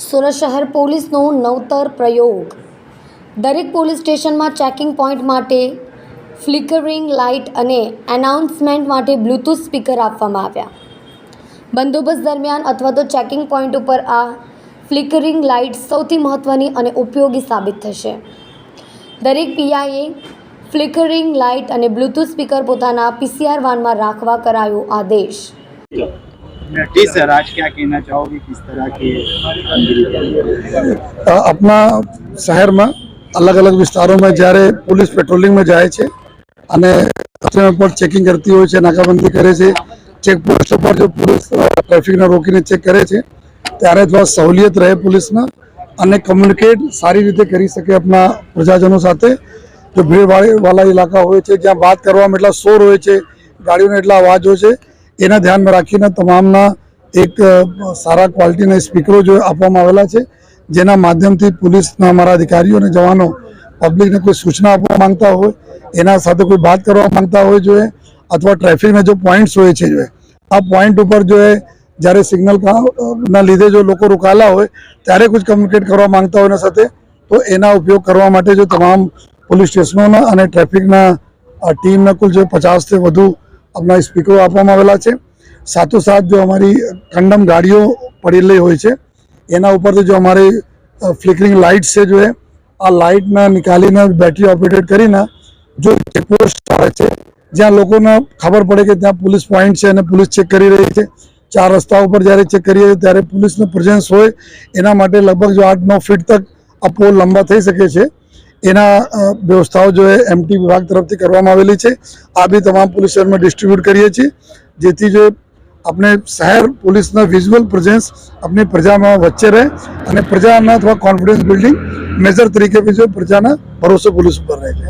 સુરત શહેર પોલીસનો નવતર પ્રયોગ। દરેક પોલીસ સ્ટેશનમાં ચેકિંગ પોઈન્ટ માટે ફ્લિકરિંગ લાઇટ અને એનાઉન્સમેન્ટ માટે બ્લૂટૂથ સ્પીકર આપવામાં આવ્યા। બંદોબસ્ત દરમિયાન અથવા તો ચેકિંગ પોઈન્ટ ઉપર આ ફ્લિકરિંગ લાઇટ સૌથી મહત્ત્વની અને ઉપયોગી સાબિત થશે। દરેક પીઆઈએ ફ્લિકરિંગ લાઇટ અને બ્લૂટૂથ સ્પીકર પોતાના પીસીઆર વાનમાં રાખવા કરાયો આદેશ। जी सर, आज क्या कहना चाहोगे, किस तरह की अपना शहर में अलग अलग विस्तारों में જ્યારે पुलिस पेट्रोलिंग में जाए છે અને પર ચેકિંગ કરતી હોય છે, નાકાબંધી કરે છે, ચેકપોસ્ટ પર જો પોલીસ ટ્રાફિકને રોકીને ચેક કરે છે ત્યારે થોડા સહુલિયત રહે પોલીસને અને કમ્યુનિકેટ સારી રીતે કરી શકે આપણા પ્રજાજનો સાથે। જો ભીડવાળા ઇલાકા હોય છે જ્યાં વાત કરવામાં એટલા શોર હોય છે, ગાડીઓનો એટલા અવાજ હોય છે, એના ધ્યાનમાં રાખીને તમામના એક સારા ક્વોલિટીના સ્પીકરો જો આપવામાં આવેલા છે, જેના માધ્યમથી પોલીસના અમારા અધિકારીઓ અને જવાનો પબ્લિકને કોઈ સૂચના આપવા માંગતા હોય, એના સાથે કોઈ વાત કરવા માંગતા હોય જોઈએ, અથવા ટ્રાફિકના જો પોઈન્ટ્સ હોય છે જોઈએ આ પોઈન્ટ ઉપર જો જ્યારે સિગ્નલના લીધે જો લોકો રોકાયેલા હોય ત્યારે कुछ કમ્યુનિકેટ કરવા માંગતા હોય એના સાથે, તો એના ઉપયોગ કરવા માટે જો તમામ પોલીસ સ્ટેશનોના અને ટ્રાફિકના ટીમના કુલ જો 50 થી વધુ अपना स्पीकरो આપવામાં આવેલા છે। સાથોસાથ जो हमारी कंडम गाड़ियों पड़ेली હોય છે એના ઉપરથી जो हमारी फ्लिकरिंग लाइट्स છે जो આ લાઇટના નિકાલીને બેટરી ઓપરેટેડ કરીને જો ચેકપોસ્ટ આવે છે જ્યાં લોકોને ખબર પડે કે ત્યાં પોલીસ પોઈન્ટ છે અને પોલીસ ચેક કરી રહી છે, 4 રસ્તા ઉપર જ્યારે ચેક કરીએ ત્યારે પોલીસનો પ્રેઝન્સ હોય એના માટે લગભગ જો 8-9 ફીટ તક આ પોલ લંબા થઈ શકે છે। એના વ્યવસ્થાઓ जो एमटी विभाग तरफથી કરવામાં આવેલી છે। આ બી તમામ પોલીસ શહેરમાં ડિસ્ટ્રીબ્યુટ કરીએ છીએ જેથી જો આપણે શહેર પોલીસના વિઝ્યુઅલ પ્રેઝન્સ अपनी પ્રજામાં વચ્ચે રહે અને પ્રજાના અથવા કોન્ફિડન્સ બિલ્ડિંગ મેજર તરીકે બી જો પ્રજાના ભરોસો પોલીસ ઉપર રહે છે।